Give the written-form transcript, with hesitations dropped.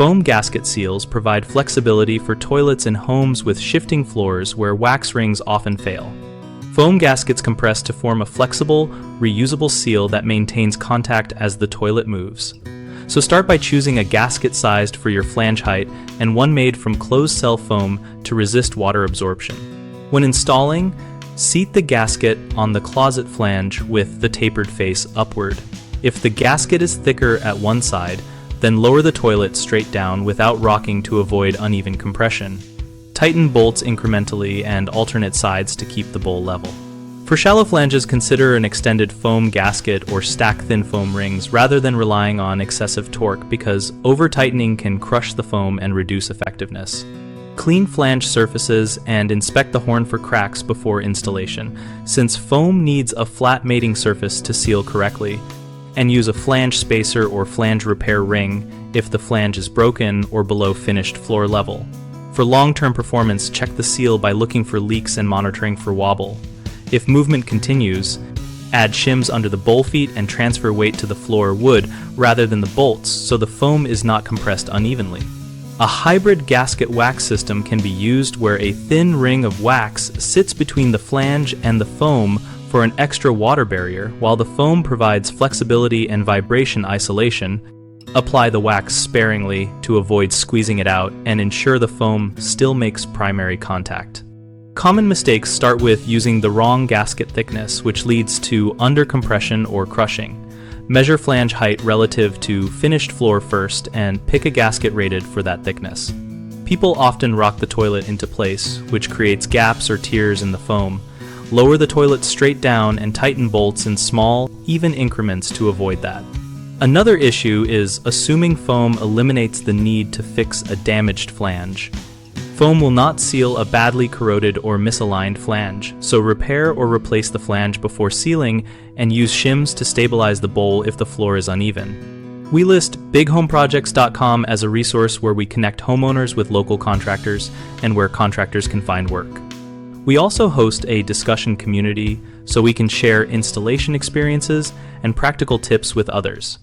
Foam gasket seals provide flexibility for toilets in homes with shifting floors where wax rings often fail. Foam gaskets compress to form a flexible, reusable seal that maintains contact as the toilet moves. So start by choosing a gasket sized for your flange height and one made from closed-cell foam to resist water absorption. When installing, seat the gasket on the closet flange with the tapered face upward. If the gasket is thicker at one side, then lower the toilet straight down without rocking to avoid uneven compression. Tighten bolts incrementally and alternate sides to keep the bowl level. For shallow flanges, consider an extended foam gasket or stack thin foam rings rather than relying on excessive torque because over-tightening can crush the foam and reduce effectiveness. Clean flange surfaces and inspect the horn for cracks before installation, since foam needs a flat mating surface to seal correctly, and use a flange spacer or flange repair ring if the flange is broken or below finished floor level. For long-term performance, check the seal by looking for leaks and monitoring for wobble. If movement continues, add shims under the bowl feet and transfer weight to the floor wood rather than the bolts so the foam is not compressed unevenly. A hybrid gasket wax system can be used where a thin ring of wax sits between the flange and the foam for an extra water barrier, while the foam provides flexibility and vibration isolation. Apply the wax sparingly to avoid squeezing it out and ensure the foam still makes primary contact. Common mistakes start with using the wrong gasket thickness, which leads to undercompression or crushing. Measure flange height relative to finished floor first and pick a gasket rated for that thickness. People often rock the toilet into place, which creates gaps or tears in the foam. Lower the toilet straight down and tighten bolts in small, even increments to avoid that. Another issue is assuming foam eliminates the need to fix a damaged flange. Foam will not seal a badly corroded or misaligned flange, so repair or replace the flange before sealing and use shims to stabilize the bowl if the floor is uneven. We list bighomeprojects.com as a resource where we connect homeowners with local contractors and where contractors can find work. We also host a discussion community so we can share installation experiences and practical tips with others.